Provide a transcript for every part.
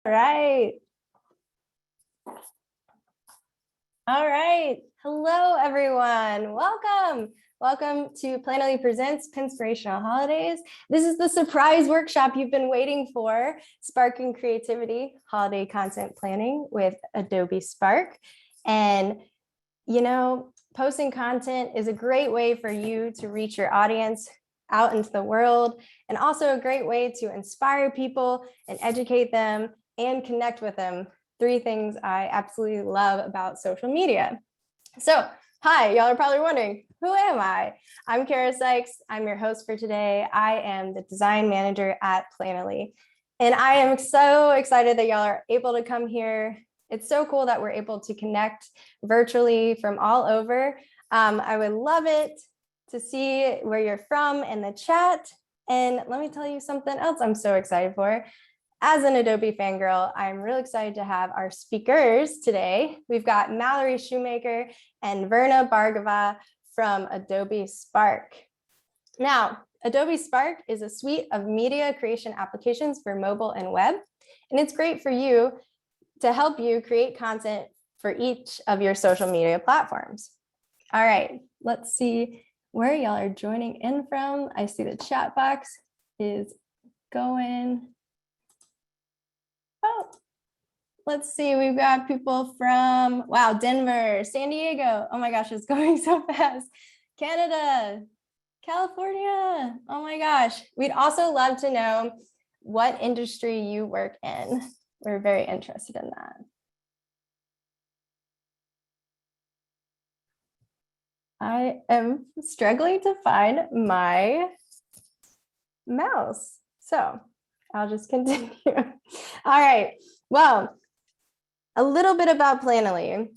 right. All right. Hello, everyone. Welcome. Welcome to Planoly Presents Pinspirational Holidays. This is the surprise workshop you've been waiting for, Sparking Creativity, Holiday Content Planning with Adobe Spark. And, you know, posting content is a great way for you to reach your audience out into the world, and also a great way to inspire people and educate them and connect with them. 3 things I absolutely love about social media. So, hi, y'all are probably wondering, who am I? I'm Kara Sykes. I'm your host for today. I am the design manager at Planoly. And I am so excited that y'all are able to come here. It's so cool that we're able to connect virtually from all over. I would love it to see where you're from in the chat. And let me tell you something else I'm so excited for. As an Adobe fangirl, I'm really excited to have our speakers today. We've got Mallory Shoemaker and Verna Bhargava from Adobe Spark. Now, Adobe Spark is a suite of media creation applications for mobile and web, and it's great for you to help you create content for each of your social media platforms. All right, let's see where y'all are joining in from. I see the chat box is going. Oh, let's see. We've got people from, wow, Denver, San Diego. Oh my gosh, it's going so fast. Canada, California. Oh my gosh. We'd also love to know what industry you work in. We're very interested in that. I am struggling to find my mouse. So I'll just continue. All right. Well, a little bit about Planoly.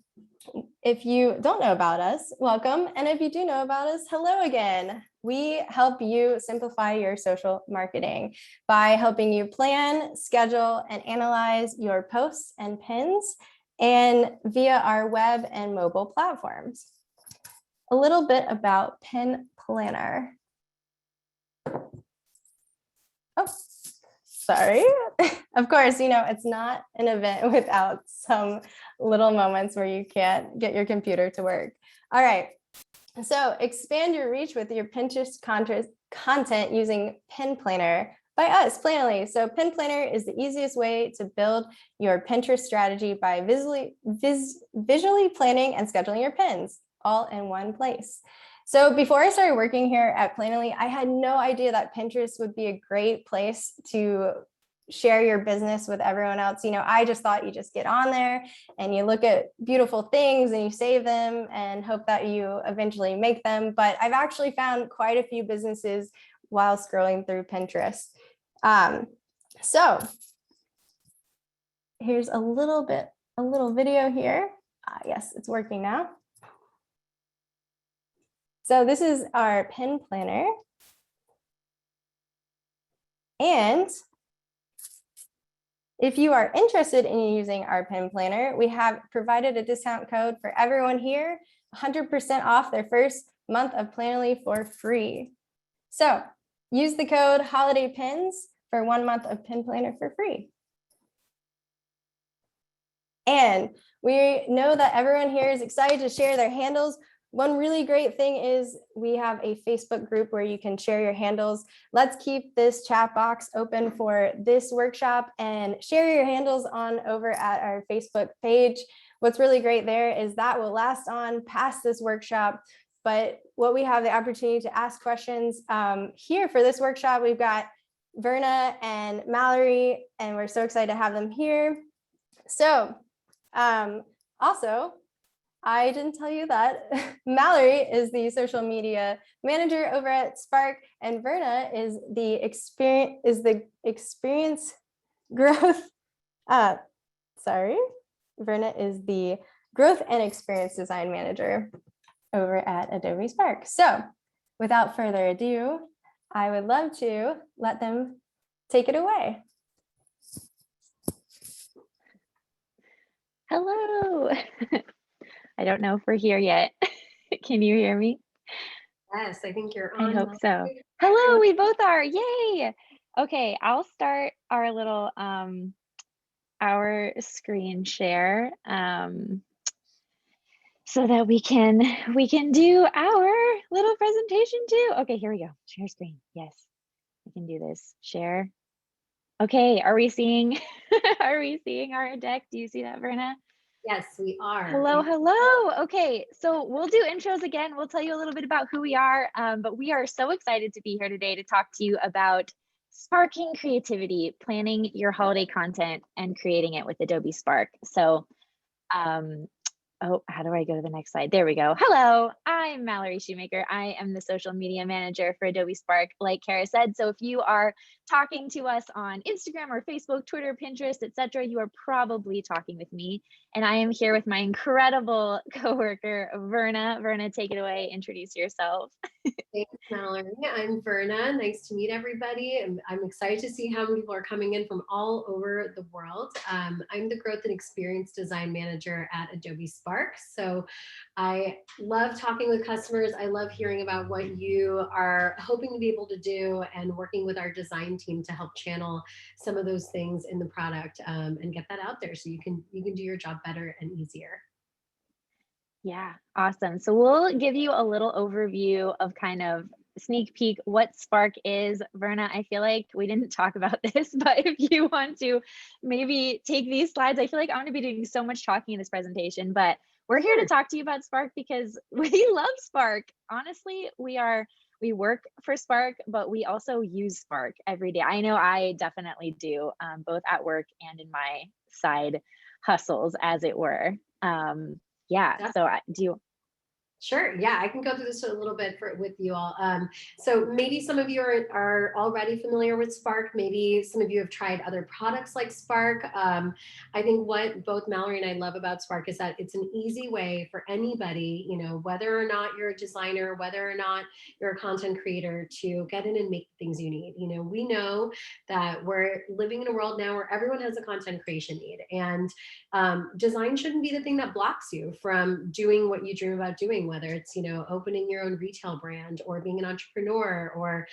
If you don't know about us, welcome. And if you do know about us, hello again. We help you simplify your social marketing by helping you plan, schedule, and analyze your posts and pins, and via our web and mobile platforms. A little bit about Pin Planner. Oh, sorry. Of course, you know, it's not an event without some little moments where you can't get your computer to work. All right. So expand your reach with your Pinterest content using Pin Planner by us, Planoly. So Pin Planner is the easiest way to build your Pinterest strategy by visually planning and scheduling your pins all in one place. So before I started working here at Planoly, I had no idea that Pinterest would be a great place to share your business with everyone else. You know, I just thought you just get on there and you look at beautiful things and you save them and hope that you eventually make them. But I've actually found quite a few businesses while scrolling through Pinterest. So here's a little video here. Yes, it's working now. So this is our Pin Planner. And if you are interested in using our Pin Planner, we have provided a discount code for everyone here, 100% off their first month of Planoly for free. So use the code HOLIDAYPINS for 1 month of Pin Planner for free. And we know that everyone here is excited to share their handles. One really great thing is we have a Facebook group where you can share your handles. Let's keep this chat box open for this workshop and share your handles on over at our Facebook page. What's really great there is that will last on past this workshop. But what we have the opportunity to ask questions here for this workshop, we've got Verna and Mallory, and we're so excited to have them here. So also, I didn't tell you that Mallory is the social media manager over at Spark, and Verna is the experience growth. Verna is the growth and experience design manager over at Adobe Spark. So without further ado, I would love to let them take it away. Hello. I don't know if we're here yet. Can you hear me? Yes, I think you're on. I hope so. Hello, we both are. Yay. Okay, I'll start our little our screen share so that we can do our little presentation too. Okay, here we go. Share screen. Yes, I can do this. Share. Okay, are we seeing are we seeing our deck? Do you see that, Verna? Yes, we are. Hello. Okay, so we'll do intros again. We'll tell you a little bit about who we are, but we are so excited to be here today to talk to you about sparking creativity, planning your holiday content, and creating it with Adobe Spark. So oh, how do I go to the next slide? There we go. Hello, I'm Mallory Shoemaker. I am the social media manager for Adobe Spark, like Kara said. So if you are talking to us on Instagram or Facebook, Twitter, Pinterest, etc., you are probably talking with me. And I am here with my incredible coworker, Verna. Verna, take it away. Introduce yourself. Thanks, Mallory. I'm Verna. Nice to meet everybody. I'm excited to see how many people are coming in from all over the world. I'm the Growth and Experience Design Manager at Adobe Spark. So I love talking with customers. I love hearing about what you are hoping to be able to do and working with our design team to help channel some of those things in the product and get that out there so you can do your job better and easier. Yeah, awesome. So we'll give you a little overview of kind of sneak peek what Spark is. Verna, I feel like we didn't talk about this, but if you want to maybe take these slides, I feel like I'm going to be doing so much talking in this presentation, but we're here to talk to you about Spark because we love Spark. Honestly, we work for Spark, but we also use Spark every day. I know I definitely do, both at work and in my side hustles, as it were. Yeah, so do you? Sure. Yeah, I can go through this a little bit with you all. So maybe some of you are already familiar with Spark. Maybe some of you have tried other products like Spark. I think what both Mallory and I love about Spark is that it's an easy way for anybody, whether or not you're a designer, whether or not you're a content creator, to get in and make the things you need. We know that we're living in a world now where everyone has a content creation need, and design shouldn't be the thing that blocks you from doing what you dream about doing, whether it's, opening your own retail brand or being an entrepreneur or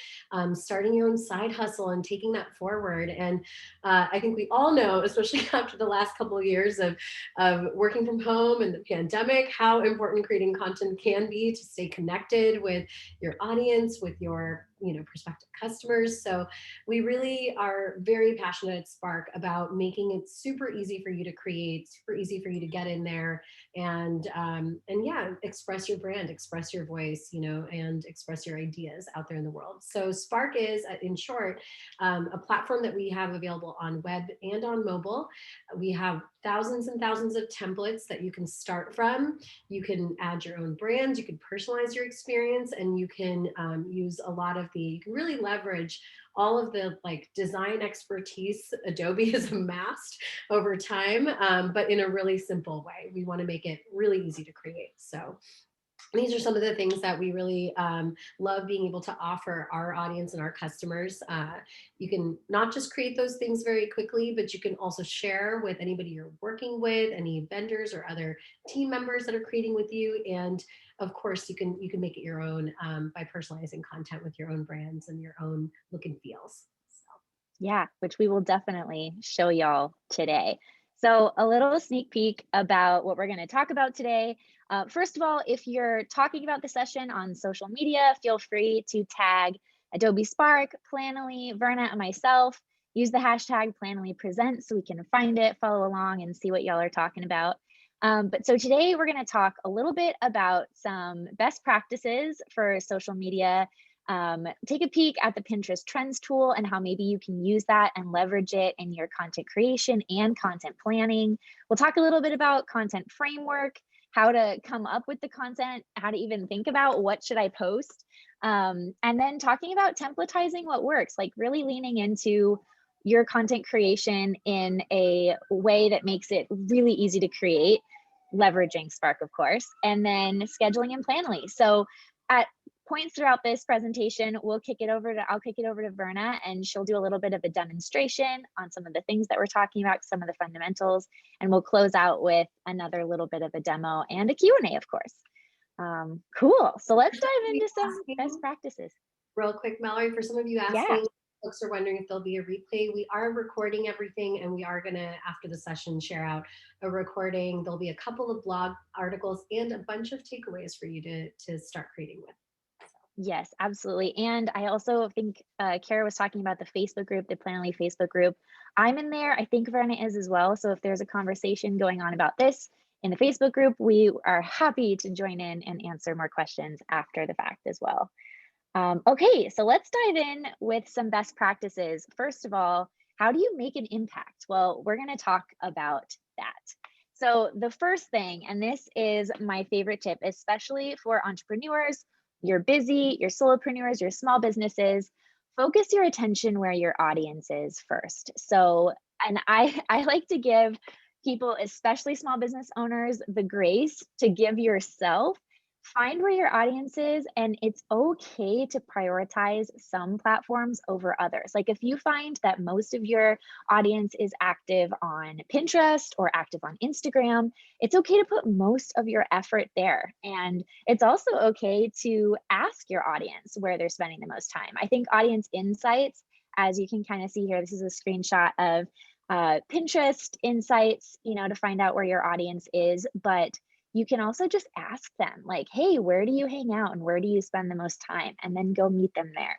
starting your own side hustle and taking that forward. And I think we all know, especially after the last couple of years of working from home and the pandemic, how important creating content can be to stay connected with your audience, with your prospective customers. So we really are very passionate at Spark about making it super easy for you to create, super easy for you to get in there and yeah, express your brand, express your voice, and express your ideas out there in the world. So Spark is, in short, a platform that we have available on web and on mobile. We have thousands and thousands of templates that you can start from. You can add your own brand, you can personalize your experience, and you can use a lot of you can really leverage all of the design expertise Adobe has amassed over time, but in a really simple way. We want to make it really easy to create. So these are some of the things that we really love being able to offer our audience and our customers. You can not just create those things very quickly, but you can also share with anybody you're working with, any vendors or other team members that are creating with you. And of course, you can make it your own by personalizing content with your own brands and your own look and feels. Yeah, which we will definitely show y'all today. So a little sneak peek about what we're going to talk about today. First of all, if you're talking about the session on social media, feel free to tag Adobe Spark, Planoly, Verna, and myself. Use the hashtag Planoly Presents so we can find it, follow along, and see what y'all are talking about. But so today we're going to talk a little bit about some best practices for social media. Take a peek at the Pinterest Trends tool and how maybe you can use that and leverage it in your content creation and content planning. We'll talk a little bit about content framework, how to come up with the content, how to even think about what should I post, and then talking about templatizing what works, like really leaning into your content creation in a way that makes it really easy to create, leveraging Spark, of course, and then scheduling in Planoly. So at points throughout this presentation, I'll kick it over to Verna, and she'll do a little bit of a demonstration on some of the things that we're talking about, some of the fundamentals, and we'll close out with another little bit of a demo and a Q&A, of course. Cool. So let's dive into some best practices. Real quick, Mallory, for some of you asking, Yeah. folks are wondering if there'll be a replay, we are recording everything, and we are gonna, after the session, share out a recording. There'll be a couple of blog articles and a bunch of takeaways for you to start creating with. Yes, absolutely. And I also think Kara was talking about the Facebook group, the Planoly Facebook group. I'm in there. I think Verna is as well. So if there's a conversation going on about this in the Facebook group, we are happy to join in and answer more questions after the fact as well. Okay, so let's dive in with some best practices. First of all, how do you make an impact? Well, we're going to talk about that. So the first thing, and this is my favorite tip, especially for entrepreneurs, you're busy, you're solopreneurs, you're small businesses, focus your attention where your audience is first. So, and I like to give people, especially small business owners, the grace to give yourself. Find where your audience is, and it's okay to prioritize some platforms over others. Like if you find that most of your audience is active on Pinterest or active on Instagram, it's okay to put most of your effort there. And it's also okay to ask your audience where they're spending the most time. I think audience insights, as you can kind of see here, this is a screenshot of Pinterest insights, to find out where your audience is, but you can also just ask them like, hey, where do you hang out and where do you spend the most time? And then go meet them there.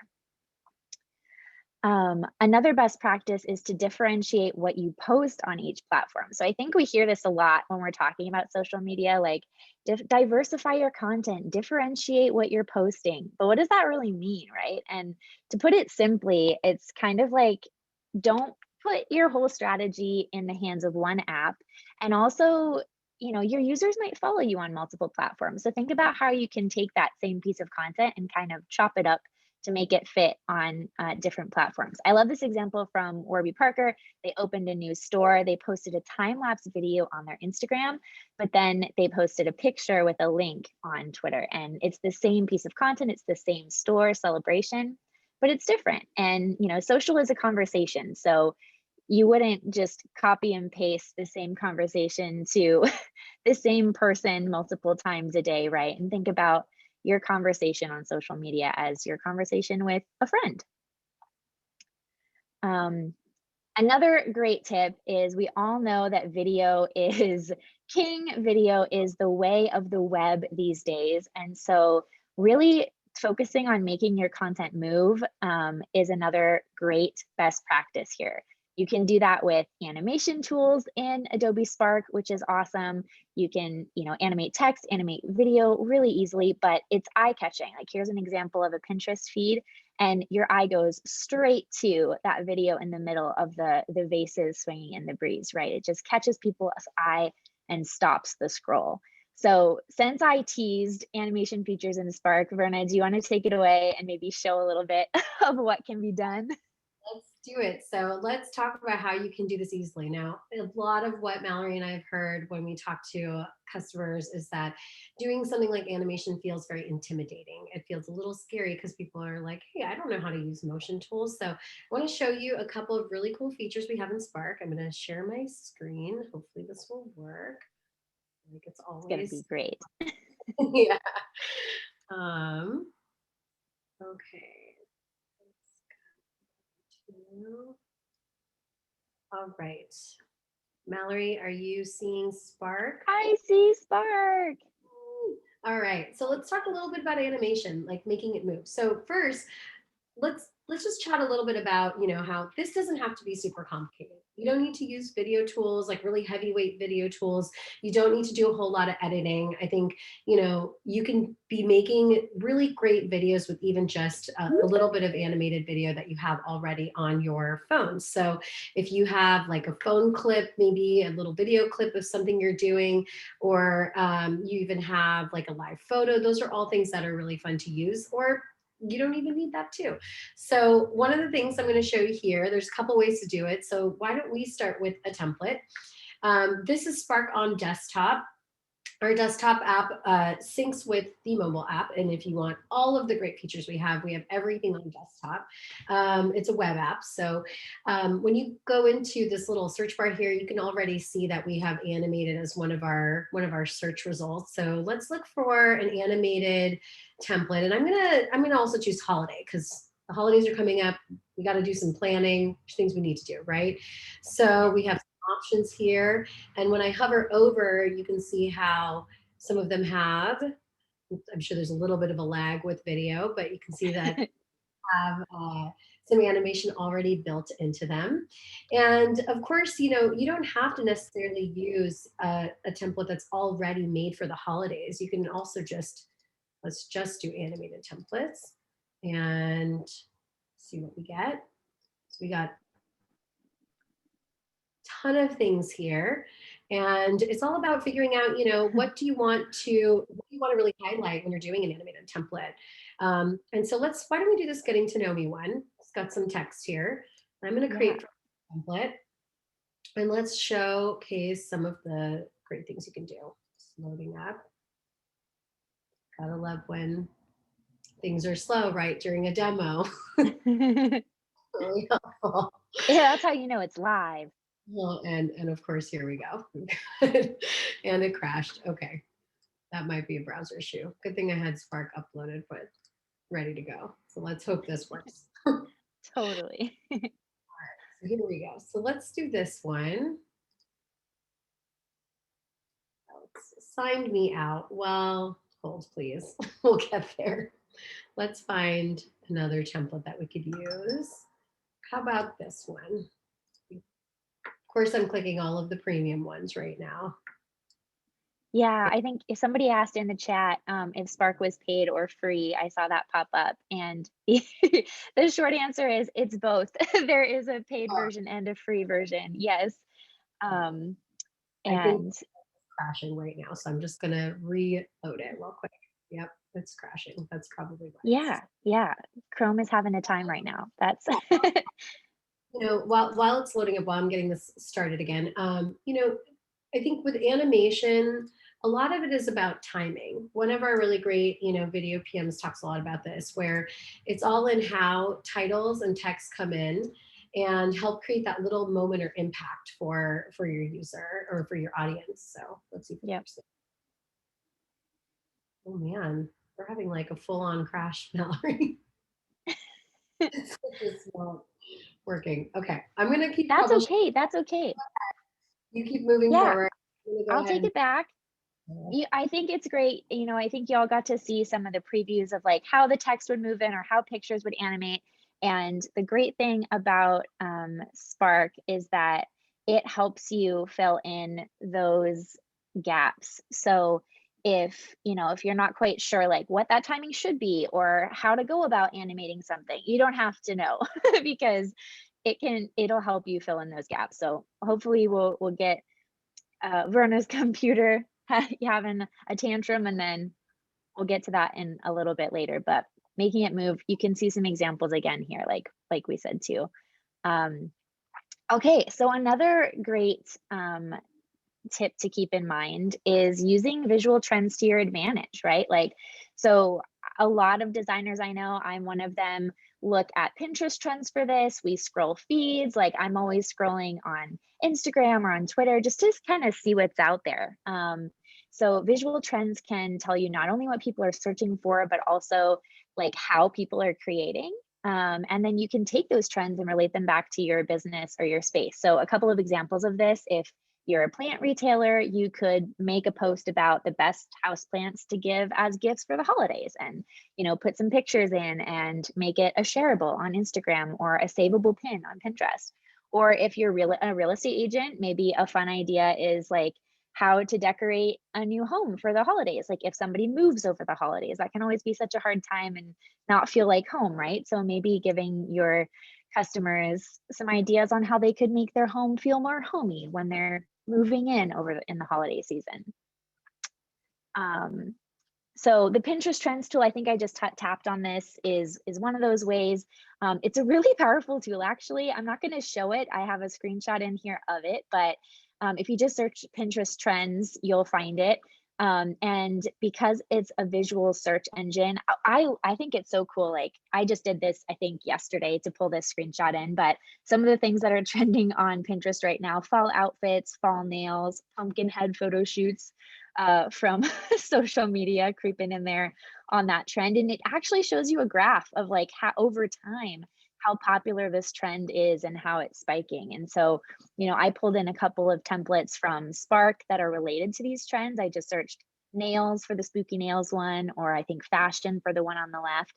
Another best practice is to differentiate what you post on each platform. So I think we hear this a lot when we're talking about social media, like diversify your content, differentiate what you're posting. But what does that really mean, right? And to put it simply, it's kind of like, don't put your whole strategy in the hands of one app. And also, your users might follow you on multiple platforms. So think about how you can take that same piece of content and kind of chop it up to make it fit on different platforms. I love this example from Warby Parker. They opened a new store. They posted a time-lapse video on their Instagram, but then they posted a picture with a link on Twitter. And it's the same piece of content. It's the same store celebration, but it's different. And, social is a conversation. So you wouldn't just copy and paste the same conversation to the same person multiple times a day, right? And think about your conversation on social media as your conversation with a friend. Another great tip is we all know that video is king. Video is the way of the web these days. And so really focusing on making your content move is another great best practice here. You can do that with animation tools in Adobe Spark, which is awesome. You can, animate text, animate video really easily, but it's eye-catching. Like here's an example of a Pinterest feed, and your eye goes straight to that video in the middle of the vases swinging in the breeze, right? It just catches people's eye and stops the scroll. So since I teased animation features in Spark, Verna, do you want to take it away and maybe show a little bit of what can be done? Let's do it. So let's talk about how you can do this easily. Now, a lot of what Mallory and I have heard when we talk to customers is that doing something like animation feels very intimidating. It feels a little scary because people are like, hey, I don't know how to use motion tools. So I want to show you a couple of really cool features we have in Spark. I'm going to share my screen. Hopefully this will work. Like it's always It's going to be great. yeah. Okay. All right. Mallory, are you seeing Spark? I see Spark. All right. So let's talk a little bit about animation, like making it move. So first, let's just chat a little bit about, how this doesn't have to be super complicated. You don't need to use video tools, like really heavyweight video tools. You don't need to do a whole lot of editing. I think, you can be making really great videos with even just a little bit of animated video that you have already on your phone. So if you have like a phone clip, maybe a little video clip of something you're doing, or you even have like a live photo, those are all things that are really fun to use, or you don't even need that too. So one of the things I'm going to show you here, there's a couple ways to do it. So why don't we start with a template? This is Spark on desktop. Our desktop app syncs with the mobile app. And if you want all of the great features we have everything on desktop. It's a web app. So when you go into this little search bar here, you can already see that we have animated as one of our search results. So let's look for an animated template. And I'm gonna also choose holiday because the holidays are coming up. we got to do some planning, things we need to do, right? So we have some options here. And when I hover over, you can see how some of them have, I'm sure there's a little bit of a lag with video, but you can see that have some animation already built into them. And of course, you don't have to necessarily use a template that's already made for the holidays. You can also let's just do animated templates and see what we get. So we got a ton of things here. And it's all about figuring out, what do you want to really highlight when you're doing an animated template? And so why don't we do this getting to know me one? It's got some text here. I'm going to create a template and let's showcase some of the great things you can do. Just loading up. Gotta love when things are slow, right? During a demo. Really helpful. Yeah, that's how you know it's live. Well, and of course, here we go. And it crashed. Okay. That might be a browser issue. Good thing I had Spark uploaded, but ready to go. So let's hope this works. Totally. All right, so here we go. So let's do this one. It's signed me out. Well, hold please. We'll get there. Let's find another template that we could use. How about this one? Of course, I'm clicking all of the premium ones right now. Yeah, I think if somebody asked in the chat if Spark was paid or free, I saw that pop up. And the short answer is it's both. There is a paid version and a free version. Yes. I think it's crashing right now. So I'm just going to reload it real quick. Yep, it's crashing. That's probably why. Yeah. Chrome is having a time right now. That's while it's loading up, while I'm getting this started again, I think with animation, a lot of it is about timing. One of our really great, video PMs talks a lot about this, where it's all in how titles and text come in and help create that little moment or impact for your user or for your audience. So let's see. Yep. Oh man, we're having like a full-on crash, Mallory. It's not working. Okay, I'm gonna keep. That's okay. That's okay. You keep moving forward. I'll take it back. I think it's great. I think y'all got to see some of the previews of like how the text would move in or how pictures would animate. And the great thing about Spark is that it helps you fill in those gaps. So if you're not quite sure like what that timing should be or how to go about animating something, you don't have to know because it'll help you fill in those gaps. So hopefully we'll get Verna's computer having a tantrum, and then we'll get to that in a little bit later. But making it move, you can see some examples again here, like we said too. Okay, so another great tip to keep in mind is using visual trends to your advantage, right? So a lot of designers I know, I'm one of them, look at Pinterest trends for this. We scroll feeds, like I'm always scrolling on Instagram or on Twitter just to kind of see what's out there. So visual trends can tell you not only what people are searching for, but also like how people are creating. And then you can take those trends and relate them back to your business or your space. So a couple of examples of this: if you're a plant retailer, you could make a post about the best houseplants to give as gifts for the holidays and, put some pictures in and make it a shareable on Instagram or a savable pin on Pinterest. Or if you're a real estate agent, maybe a fun idea is like how to decorate a new home for the holidays. Like if somebody moves over the holidays, that can always be such a hard time and not feel like home, right? So maybe giving your customers some ideas on how they could make their home feel more homey when they're moving in the holiday season. So the Pinterest Trends tool, I think I just tapped on this, is one of those ways. It's a really powerful tool, actually. I'm not going to show it. I have a screenshot in here of it, but if you just search Pinterest Trends, you'll find it. And because it's a visual search engine, I think it's so cool. Like I just did this, I think yesterday, to pull this screenshot in, but some of the things that are trending on Pinterest right now: fall outfits, fall nails, pumpkin head photo shoots, from social media creeping in there on that trend. And it actually shows you a graph of like how over time, how popular this trend is and how it's spiking. And so, you know, I pulled in a couple of templates from Spark that are related to these trends. I just searched nails for the spooky nails one, or I think fashion for the one on the left.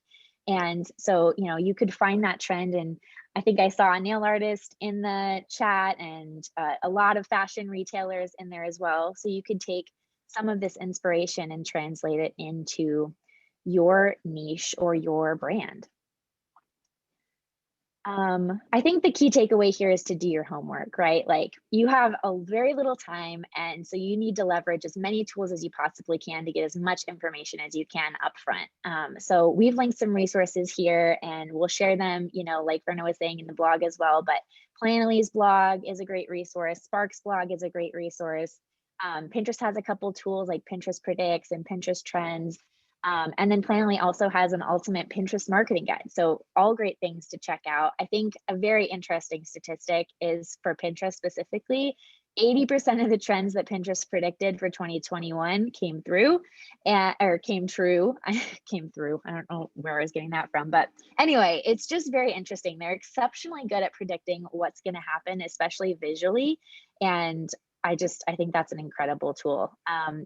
And so, you know, you could find that trend. And I think I saw a nail artist in the chat and a lot of fashion retailers in there as well. So you could take some of this inspiration and translate it into your niche or your brand. I think the key takeaway here is to do your homework, right? Like you have a very little time, and so you need to leverage as many tools as you possibly can to get as much information as you can upfront. So we've linked some resources here, and we'll share them, you know, like Verna was saying, in the blog as well. But Planoly's blog is a great resource. Spark's blog is a great resource. Pinterest has a couple tools like Pinterest Predicts and Pinterest Trends. And then Planoly also has an ultimate Pinterest marketing guide. So all great things to check out. I think a very interesting statistic is for Pinterest specifically, 80% of the trends that Pinterest predicted for 2021 came through, or came true. Came through. I don't know where I was getting that from, but anyway, it's just very interesting. They're exceptionally good at predicting what's going to happen, especially visually. And I think that's an incredible tool.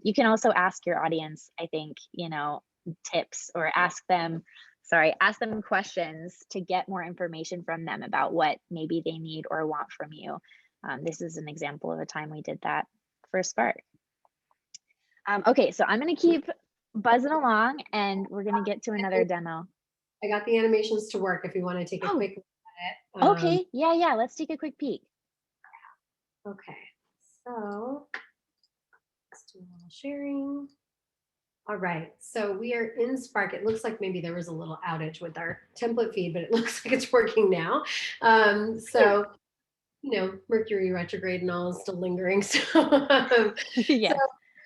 You can also ask your audience, I think, you know, tips, or ask them questions to get more information from them about what maybe they need or want from you. This is an example of a time we did that for Spark. Okay, so I'm going to keep buzzing along, and we're going to get to another demo. I got the animations to work if you want to take a quick look at it. Okay, yeah, let's take a quick peek. Okay, so let's do a little sharing. All right, so we are in Spark. It looks like maybe there was a little outage with our template feed, but it looks like it's working now. So, you know, Mercury retrograde and all is still lingering. So, Yeah. So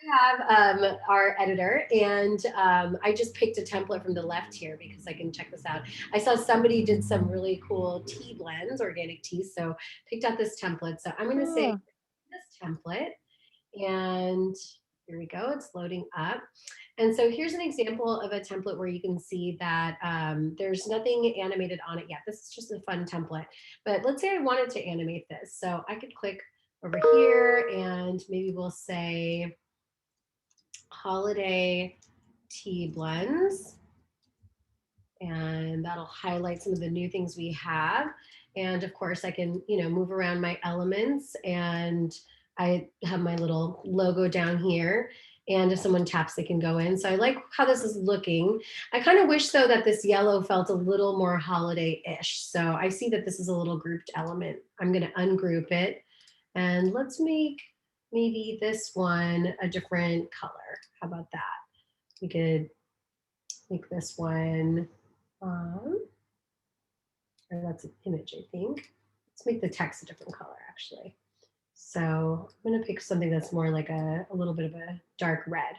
we have our editor, and I just picked a template from the left here because I can check this out. I saw somebody did some really cool tea blends, organic teas, so picked out this template. So I'm going to say this template, and here we go. It's loading up. And so here's an example of a template where you can see that there's nothing animated on it yet. This is just a fun template. But let's say I wanted to animate this. So I could click over here, and maybe we'll say holiday tea blends. And that'll highlight some of the new things we have. And of course I can, you know, move around my elements, and I have my little logo down here. And if someone taps, they can go in. So I like how this is looking. I kind of wish though that this yellow felt a little more holiday-ish. So I see that this is a little grouped element. I'm going to ungroup it, and let's make maybe this one a different color. How about that? We could make this one, or that's an image, I think. Let's make the text a different color actually. So I'm going to pick something that's more like a little bit of a dark red.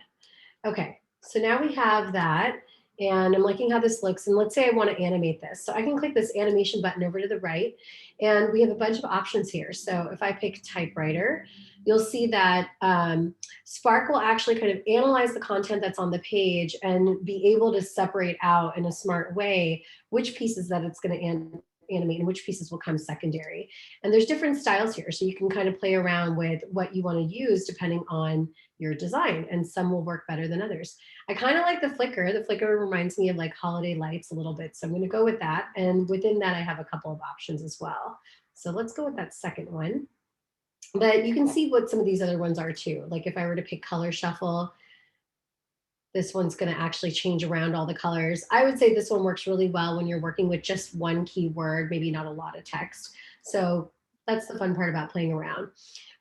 Okay, so now we have that, and I'm liking how this looks. And let's say I want to animate this. So I can click this animation button over to the right, and we have a bunch of options here. So if I pick typewriter, you'll see that Spark will actually kind of analyze the content that's on the page and be able to separate out in a smart way which pieces that it's going to animate and which pieces will come secondary. And there's different styles here, so you can kind of play around with what you want to use depending on your design, and some will work better than others. I kind of like the flicker. The flicker reminds me of like holiday lights a little bit, so I'm going to go with that. And within that I have a couple of options as well. So let's go with that second one. But you can see what some of these other ones are too. Like if I were to pick color shuffle, this one's going to actually change around all the colors. I would say this one works really well when you're working with just one keyword, maybe not a lot of text. So that's the fun part about playing around.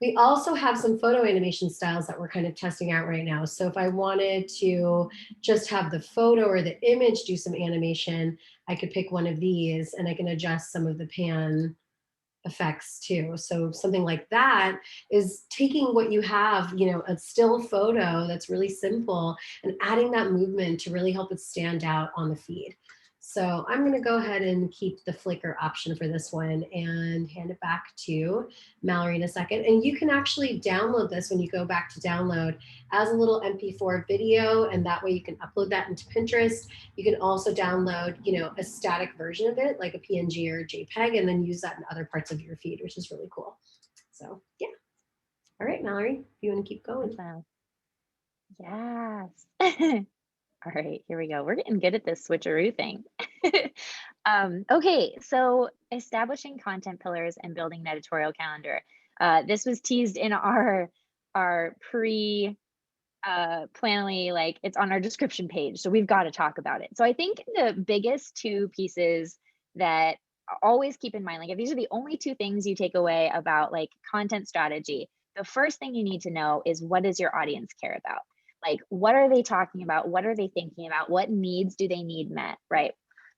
We also have some photo animation styles that we're kind of testing out right now. So if I wanted to just have the photo or the image do some animation, I could pick one of these, and I can adjust some of the pan effects too. So something like that is taking what you have, you know, a still photo that's really simple, and adding that movement to really help it stand out on the feed. So I'm going to go ahead and keep the Flickr option for this one and hand it back to Mallory in a second. And you can actually download this when you go back to download as a little MP4 video, and that way you can upload that into Pinterest. You can also download, you know, a static version of it, like a PNG or a JPEG, and then use that in other parts of your feed, which is really cool. So yeah. All right, Mallory, if you want to keep going. Awesome. Yes. All right, here we go. We're getting good at this switcheroo thing. Okay, so establishing content pillars and building an editorial calendar. This was teased in our pre Planoly, like it's on our description page, so we've got to talk about it. So I think the biggest two pieces that always keep in mind, like if these are the only two things you take away about like content strategy, the first thing you need to know is what does your audience care about? Like, what are they talking about? What are they thinking about? What needs do they need met, right?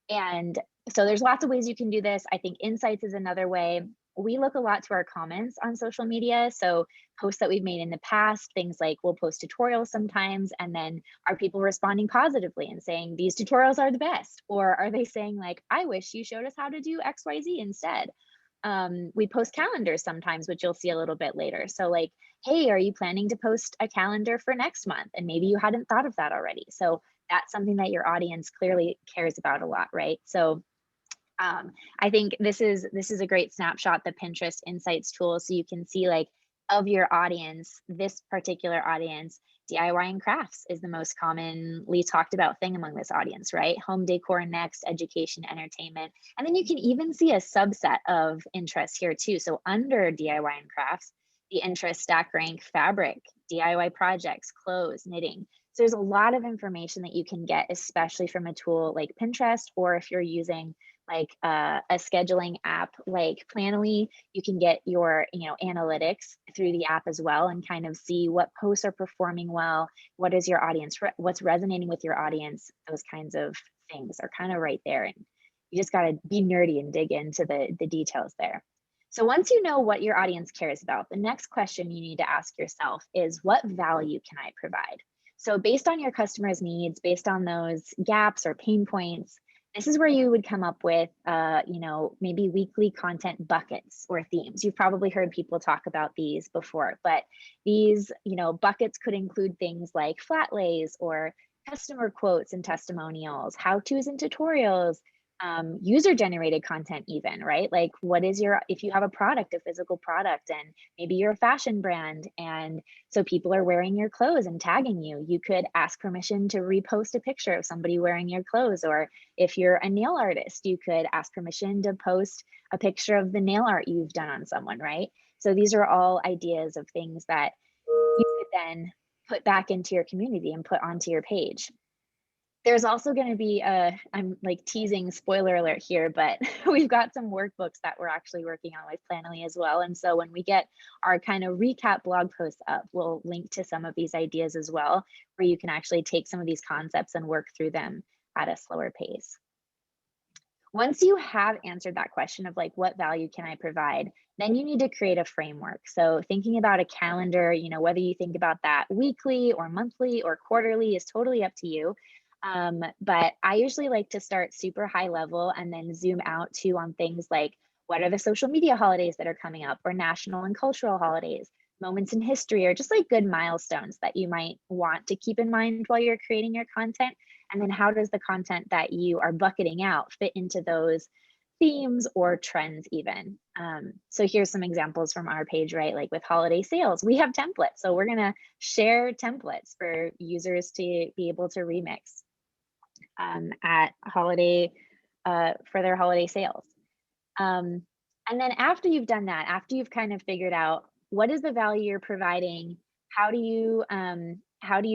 And so there's lots of ways you can do this. I think insights is another way. We look a lot to our comments on social media. So posts that we've made in the past, things like we'll post tutorials sometimes, and then are people responding positively and saying these tutorials are the best? Or are they saying like, I wish you showed us how to do XYZ instead? We post calendars sometimes, which you'll see a little bit later. So like, hey, are you planning to post a calendar for next month? And maybe you hadn't thought of that already. So that's something that your audience clearly cares about a lot, right? So I think this is a great snapshot, the Pinterest Insights tool. So you can see like of your audience, this particular audience, DIY and crafts is the most commonly talked about thing among this audience, right? Home decor next, education, entertainment. And then you can even see a subset of interests here too. So under DIY and crafts, the interest stack rank fabric, DIY projects, clothes, knitting. So there's a lot of information that you can get, especially from a tool like Pinterest, or if you're using like a scheduling app like Planoly, you can get your analytics through the app as well and kind of see what posts are performing well, what is your audience, what's resonating with your audience. Those kinds of things are kind of right there, and you just got to be nerdy and dig into the details there. So once you know what your audience cares about, the next question you need to ask yourself is, what value can I provide? So based on your customers' needs, based on those gaps or pain points, this is where you would come up with, maybe weekly content buckets or themes. You've probably heard people talk about these before, but these, buckets could include things like flat lays or customer quotes and testimonials, how-tos and tutorials, user-generated content even, right? Like if you have a product, a physical product, and maybe you're a fashion brand, and so people are wearing your clothes and tagging you, you could ask permission to repost a picture of somebody wearing your clothes. Or if you're a nail artist, you could ask permission to post a picture of the nail art you've done on someone, right? So these are all ideas of things that you could then put back into your community and put onto your page. There's also going to be I'm like teasing spoiler alert here, but we've got some workbooks that we're actually working on with Planoly as well. And so when we get our kind of recap blog posts up, we'll link to some of these ideas as well, where you can actually take some of these concepts and work through them at a slower pace. Once you have answered that question of like, what value can I provide, then you need to create a framework. So thinking about a calendar, whether you think about that weekly or monthly or quarterly is totally up to you. But I usually like to start super high level and then zoom out too on things like, what are the social media holidays that are coming up, or national and cultural holidays, moments in history, or just like good milestones that you might want to keep in mind while you're creating your content. And then how does the content that you are bucketing out fit into those themes or trends even? So here's some examples from our page, right? Like with holiday sales, we have templates. So we're gonna share templates for users to be able to remix at holiday for their holiday sales. And then after you've done that, after you've kind of figured out what is the value you're providing, how do you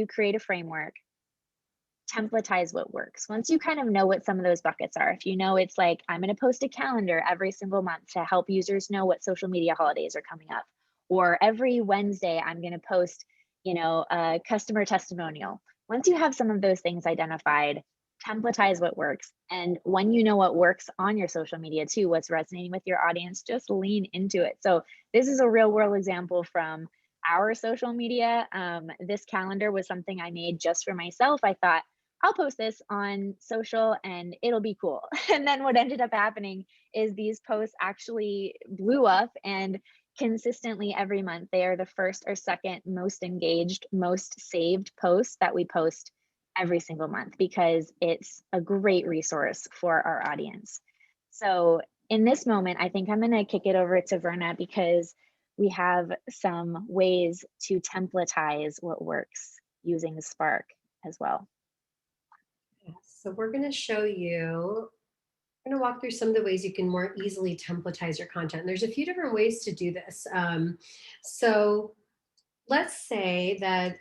create a framework, templatize what works. Once you kind of know what some of those buckets are, if you know it's like, I'm going to post a calendar every single month to help users know what social media holidays are coming up, or every Wednesday I'm going to post, a customer testimonial. Once you have some of those things identified, templatize what works. And when you know what works on your social media too, what's resonating with your audience, just lean into it. So this is a real world example from our social media. This calendar was something I made just for myself. I thought, I'll post this on social and it'll be cool. And then what ended up happening is these posts actually blew up, and consistently every month they are the first or second most engaged, most saved posts that we post every single month, because it's a great resource for our audience. So in this moment, I think I'm going to kick it over to Verna, because we have some ways to templatize what works using Spark as well. So we're going to show you, I'm going to walk through some of the ways you can more easily templatize your content. There's a few different ways to do this. So let's say that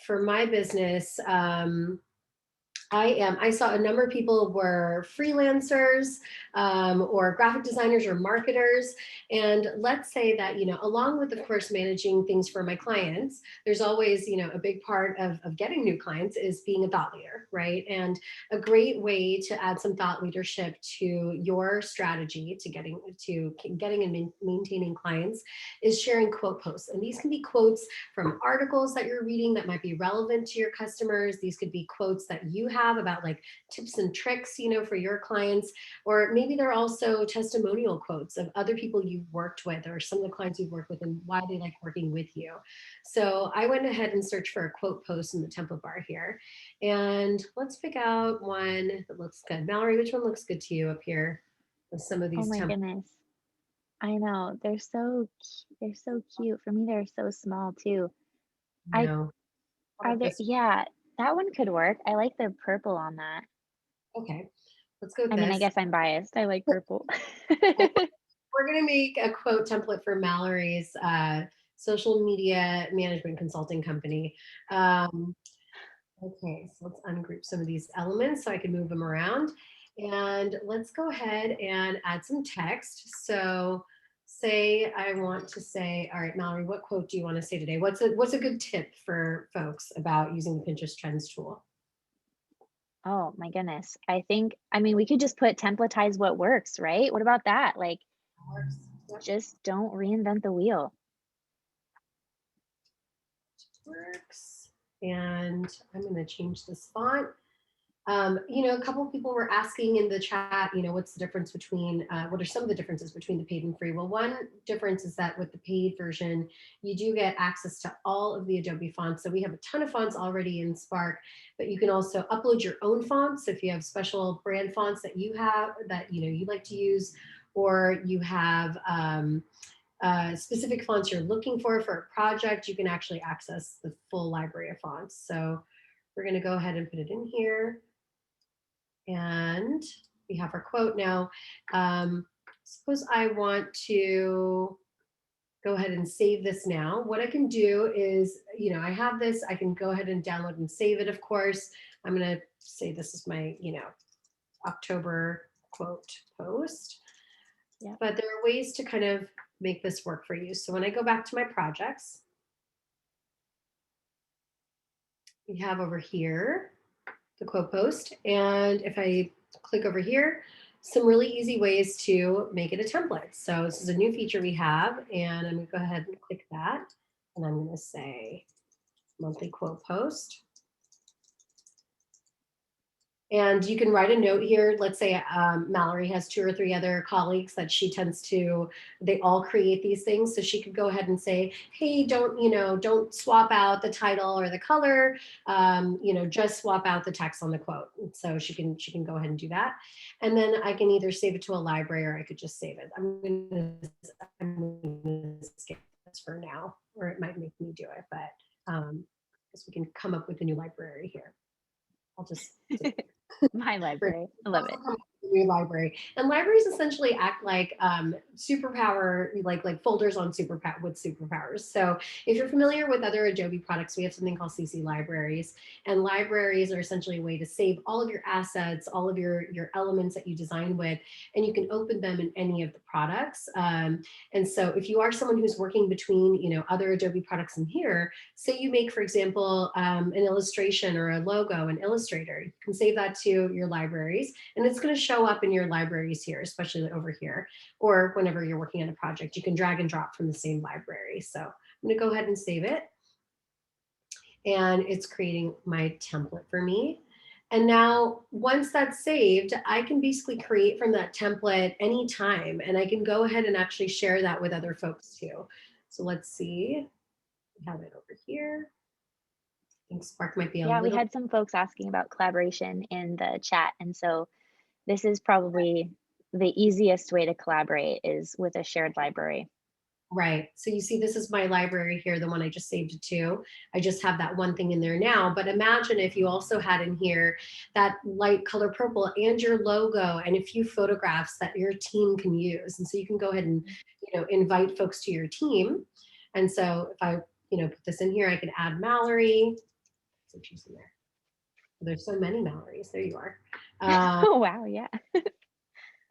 for my business, I saw a number of people were freelancers or graphic designers or marketers. And let's say that, along with, of course, managing things for my clients, there's always, a big part of getting new clients is being a thought leader, right? And a great way to add some thought leadership to your strategy to getting and maintaining clients is sharing quote posts. And these can be quotes from articles that you're reading that might be relevant to your customers. These could be quotes that you have about like tips and tricks, for your clients, or maybe they're also testimonial quotes of other people you've worked with or some of the clients you've worked with and why they like working with you. So I went ahead and searched for a quote post in the template bar here, and let's pick out one that looks good. Mallory, which one looks good to you up here with some of these Oh my goodness. I know, they're so cute. For me, they're so small too. I No. are there, yeah, that one could work. I like the purple on that. Okay, let's go with I mean, I this. guess I'm biased. I like purple. We're going to make a quote template for Mallory's social media management consulting company. Okay, so let's ungroup some of these elements so I can move them around. And let's go ahead and add some text. So say I want to say, all right, Mallory, what quote do you want to say today? What's a good tip for folks about using the Pinterest Trends tool? Oh my goodness. I mean, we could just put templatize what works, right? What about that? Like, Yep, just don't reinvent the wheel. works. And I'm going to change this font. A couple of people were asking in the chat, what's the difference between, what are some of the differences between the paid and free? Well, one difference is that with the paid version, you do get access to all of the Adobe fonts. So we have a ton of fonts already in Spark, but you can also upload your own fonts. So if you have special brand fonts that you have that, you like to use, or you have specific fonts you're looking for a project, you can actually access the full library of fonts. So we're going to go ahead and put it in here. And we have our quote now. Suppose I want to go ahead and save this now. What I can do is, I have this, I can go ahead and download and save it, of course. I'm going to say this is my, October quote post. Yeah. But there are ways to kind of make this work for you. So when I go back to my projects, we have over here the quote post. And if I click over here, some really easy ways to make it a template. So this is a new feature we have, and I'm going to go ahead and click that. And I'm going to say monthly quote post. And you can write a note here. Let's say Mallory has 2 or 3 other colleagues that she tends to, they all create these things. So she could go ahead and say, hey, don't swap out the title or the color, just swap out the text on the quote. So she can go ahead and do that. And then I can either save it to a library or I could just save it. I'm going to skip this for now, or it might make me do it, but I guess we can come up with a new library here. I'll just My library. I love it. New library, and libraries essentially act like superpower, like folders on superpowers. So if you're familiar with other Adobe products, we have something called CC libraries, and libraries are essentially a way to save all of your assets, all of your elements that you design with, and you can open them in any of the products. And so if you are someone who's working between other Adobe products in here, say you make, for example, an illustration or a logo in Illustrator, you can save that to your libraries, and it's going to show up in your libraries here, especially over here, or whenever you're working on a project, you can drag and drop from the same library. So I'm going to go ahead and save it, and it's creating my template for me. And now once that's saved, I can basically create from that template anytime, and I can go ahead and actually share that with other folks too. So let's see, we have it over here. I think Spark might be a Yeah, we little. had some folks asking about collaboration in the chat. And so this is probably the easiest way to collaborate is with a shared library. Right. So you see, this is my library here, the one I just saved it to. I just have that one thing in there now. But imagine if you also had in here that light color purple and your logo and a few photographs that your team can use. And so you can go ahead and, invite folks to your team. And so if I, put this in here, I could add Mallory. So she's in there. There's so many Mallories. There you are. Oh, wow. Yeah.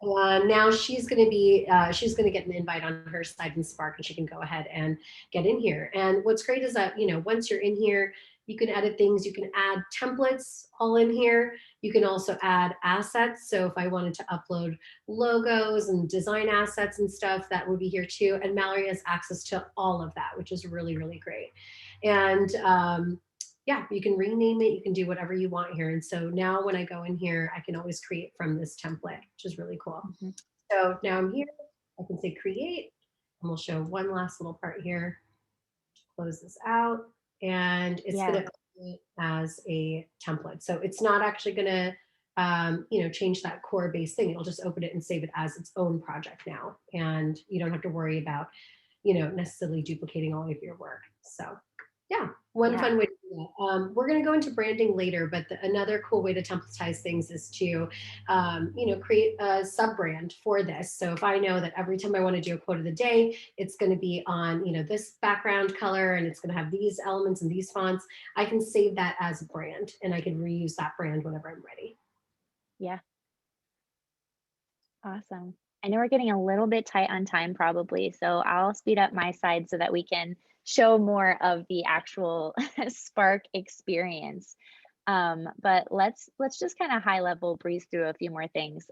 Now she's going to get an invite on her side in Spark, and she can go ahead and get in here. And what's great is that, once you're in here, you can edit things. You can add templates all in here. You can also add assets. So if I wanted to upload logos and design assets and stuff, that would be here too. And Mallory has access to all of that, which is really, really great. And yeah, you can rename it. You can do whatever you want here. And so now when I go in here, I can always create from this template, which is really cool. Mm-hmm. So now I'm here. I can say create, and we'll show one last little part here. Close this out, and it's going to create as a template. So it's not actually going to change that core base thing. It'll just open it and save it as its own project now, and you don't have to worry about necessarily duplicating all of your work. So yeah, one fun way to do that. We're going to go into branding later, but another cool way to templatize things is to, create a sub brand for this. So if I know that every time I want to do a quote of the day, it's going to be on, this background color, and it's going to have these elements and these fonts, I can save that as a brand, and I can reuse that brand whenever I'm ready. Yeah. Awesome. I know we're getting a little bit tight on time probably, so I'll speed up my side so that we can show more of the actual Spark experience. But let's just kind of high level breeze through a few more things.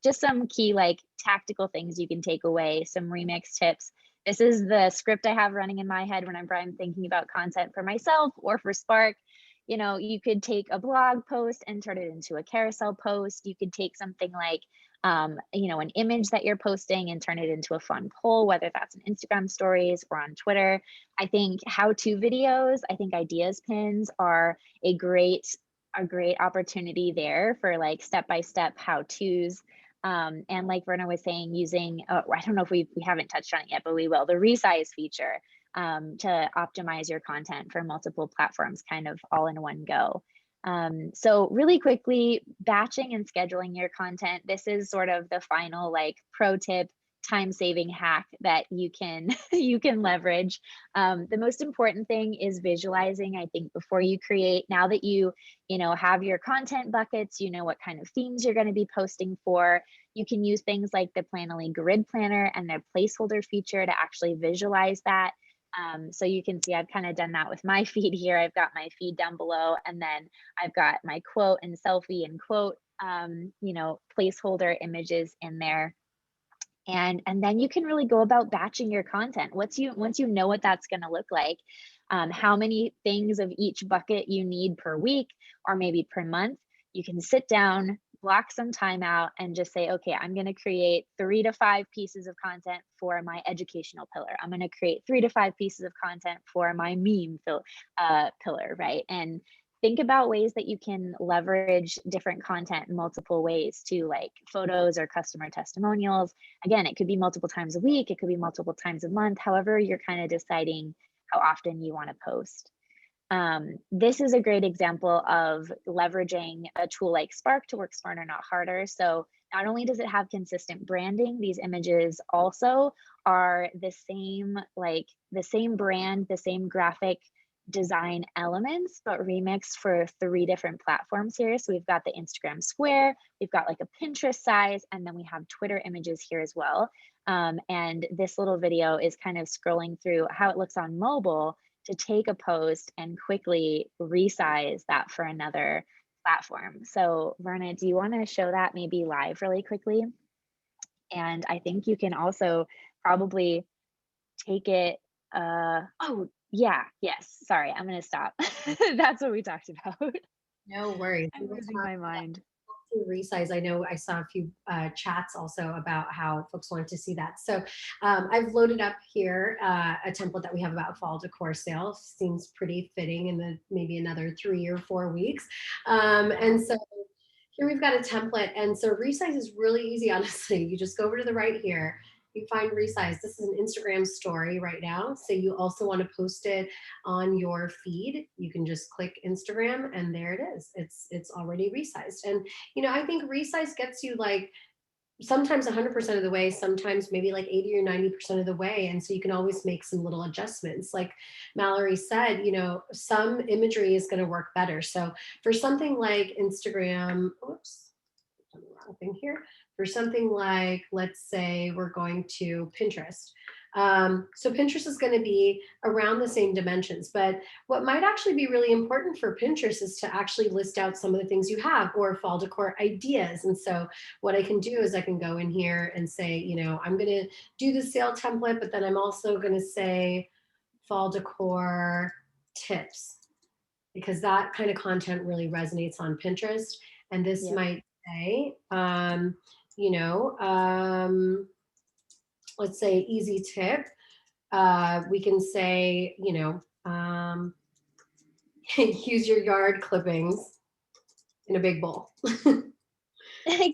Just some key tactical things you can take away, some remix tips. This is the script I have running in my head whenever I'm thinking about content for myself or for Spark. You could take a blog post and turn it into a carousel post. You could take something like an image that you're posting and turn it into a fun poll, whether that's in Instagram stories or on Twitter. I think how-to videos, I think ideas pins are a great opportunity there for step-by-step how-tos. And like Verna was saying, using, I don't know if we haven't touched on it yet, but we will, the resize feature to optimize your content for multiple platforms kind of all in one go. So really quickly, batching and scheduling your content. This is sort of the final pro tip, time-saving hack that you can leverage. The most important thing is visualizing, I think, before you create. Now that you have your content buckets, what kind of themes you're going to be posting for, you can use things like the Planoly grid planner and their placeholder feature to actually visualize that. So you can see I've kind of done that with my feed here. I've got my feed down below, and then I've got my quote and selfie and quote, placeholder images in there. And then you can really go about batching your content. Once you know what that's going to look like, how many things of each bucket you need per week or maybe per month, you can sit down, block some time out, and just say, okay, I'm going to create 3 to 5 pieces of content for my educational pillar. I'm going to create 3 to 5 pieces of content for my meme pillar, right? And think about ways that you can leverage different content in multiple ways too, like photos or customer testimonials. Again, it could be multiple times a week, it could be multiple times a month, however you're kind of deciding how often you want to post. This is a great example of leveraging a tool like Spark to work smarter, not harder. So not only does it have consistent branding, these images also are the same brand, the same graphic design elements, but remixed for 3 different platforms here. So we've got the Instagram square, we've got a Pinterest size, and then we have Twitter images here as well. And this little video is kind of scrolling through how it looks on mobile to take a post and quickly resize that for another platform. So Verna, do you want to show that maybe live really quickly? And I think you can also probably take it, oh yeah, yes, sorry, I'm gonna stop. That's what we talked about. No worries. I'm losing my mind. To resize. I know I saw a few chats also about how folks want to see that. So I've loaded up here a template that we have about fall decor sale. Seems pretty fitting in the maybe another 3 or 4 weeks. And so here we've got a template. And so resize is really easy, honestly. You just go over to the right here. You find resize. This is an Instagram story right now. So you also want to post it on your feed. You can just click Instagram and there it is. It's already resized. And you know, I think resize gets you like sometimes 100% of the way, sometimes maybe like 80 or 90% of the way. And so you can always make some little adjustments. Like Mallory said, you know, some imagery is going to work better. So for something like Instagram, oops, done the wrong thing here. For something like, let's say we're going to Pinterest. So Pinterest is going to be around the same dimensions, but what might actually be really important for Pinterest is to actually list out some of the things you have or fall decor ideas. And so what I can do is I can go in here and say, you know, I'm going to do the sale template, but then I'm also going to say fall decor tips, because that kind of content really resonates on Pinterest. And this might say, you know, let's say easy tip. We can say, you know, use your yard clippings in a big bowl.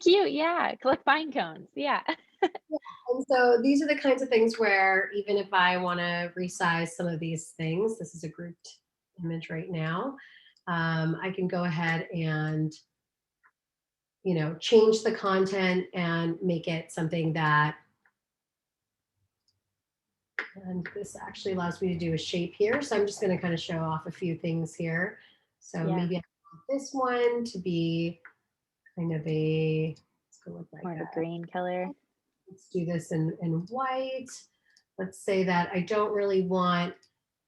Cute, yeah. Collect pine cones, yeah. And so these are the kinds of things where even if I want to resize some of these things, this is a grouped image right now. I can go ahead and, you know, change the content and make it something that, and this actually allows me to do a shape here. So I'm just going to kind of show off a few things here. So maybe I want this one to be kind of a, let's go with like more of a green color. Let's do this in white. Let's say that I don't really want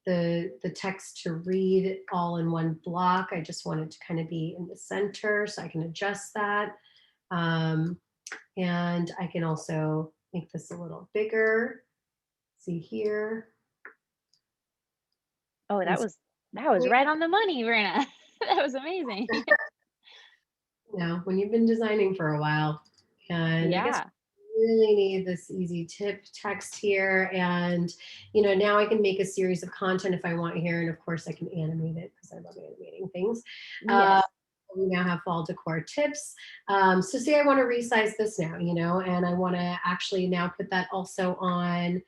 the text to read all in one block. I just want it to kind of be in the center, so I can adjust that. And I can also make this a little bigger. See here. Oh, that was right on the money, Verna. That was amazing. You know, when you've been designing for a while, and I guess really need this easy tip text here. And, you know, now I can make a series of content if I want here. And of course I can animate it because I love animating things. Yes. We now have fall decor tips. So say I want to resize this now, you know, and I want to actually now put that also on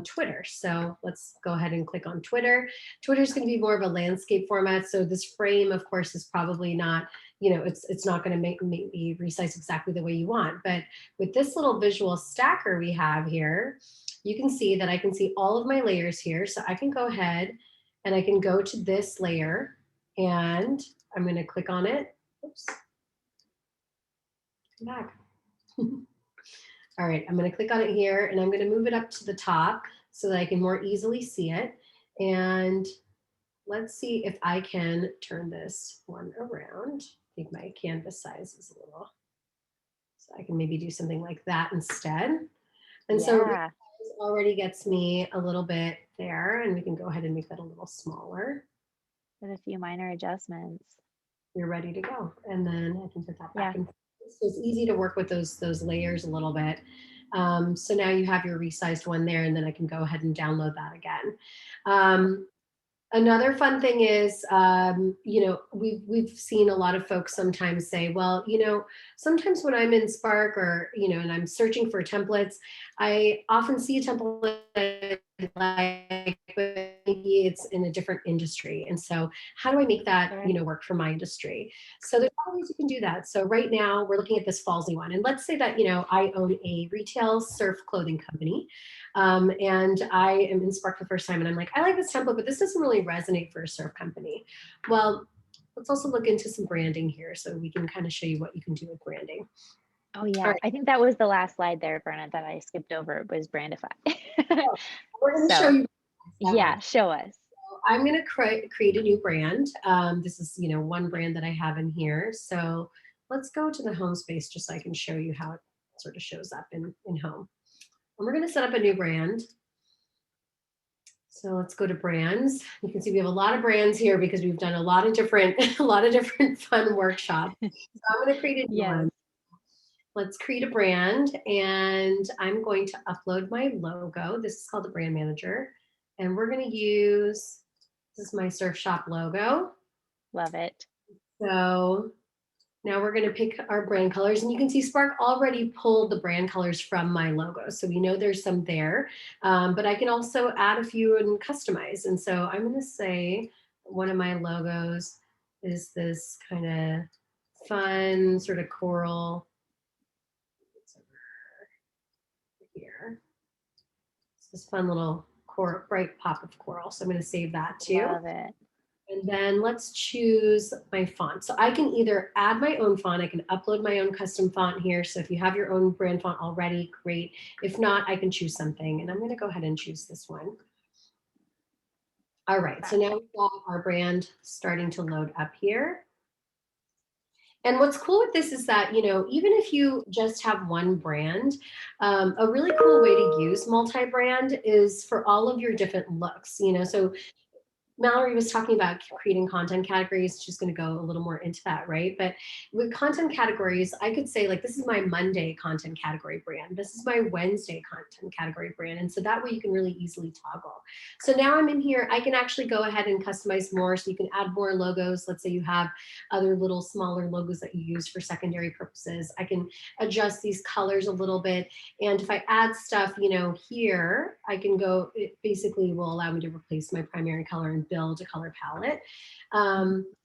Twitter. So let's go ahead and click on Twitter. Twitter is going to be more of a landscape format. So this frame, of course, is probably not, you know, it's not going to make me resize exactly the way you want. But with this little visual stacker we have here, you can see that I can see all of my layers here. So I can go ahead and I can go to this layer and I'm going to click on it. Oops. Come back. All right, I'm going to click on it here and I'm going to move it up to the top so that I can more easily see it. And let's see if I can turn this one around. I think my canvas size is a little, so I can maybe do something like that instead. And so it already gets me a little bit there, and we can go ahead and make that a little smaller. With a few minor adjustments. You're ready to go. And then I can put that back in. So it's easy to work with those layers a little bit. So now you have your resized one there, and then I can go ahead and download that again. Another fun thing is, you know, we've seen a lot of folks sometimes say, well, you know, sometimes when I'm in Spark or, you know, and I'm searching for templates, I often see a template like maybe it's in a different industry. And so how do I make that, you know, work for my industry? So there's a lot of ways you can do that. So right now we're looking at this fallsy one. And let's say that, you know, I own a retail surf clothing company. And I am in Spark for the first time and I'm like, I like this template, but this doesn't really resonate for a surf company. Well, let's also look into some branding here so we can kind of show you what you can do with branding. Oh yeah, I think that was the last slide there, Verna, that I skipped over. It was Brandify. We're going to show you. Yeah, show us. So I'm going to create a new brand. This is, you know, one brand that I have in here. So let's go to the home space just so I can show you how it sort of shows up in home. And we're going to set up a new brand. So let's go to brands. You can see we have a lot of brands here because we've done a lot of different fun workshops. So I'm going to create a new one. Let's create a brand, and I'm going to upload my logo. This is called the brand manager, and we're going to use, this is my surf shop logo. Love it. So now we're going to pick our brand colors, and you can see Spark already pulled the brand colors from my logo. So we know there's some there, but I can also add a few and customize. And so I'm going to say one of my logos is this kind of fun sort of coral. Here. It's this fun little bright pop of coral. So I'm going to save that too. Love it. And then let's choose my font. So I can either add my own font. I can upload my own custom font here. So if you have your own brand font already, great. If not, I can choose something. And I'm going to go ahead and choose this one. All right. So now we've got our brand starting to load up here. And what's cool with this is that, you know, even if you just have one brand, a really cool way to use multi-brand is for all of your different looks, you know, so Mallory was talking about creating content categories. She's going to go a little more into that, right? But with content categories, I could say like, this is my Monday content category brand. This is my Wednesday content category brand. And so that way you can really easily toggle. So now I'm in here, I can actually go ahead and customize more. So you can add more logos. Let's say you have other little smaller logos that you use for secondary purposes. I can adjust these colors a little bit. And if I add stuff, you know, here, I can go, it basically will allow me to replace my primary color and build a color palette.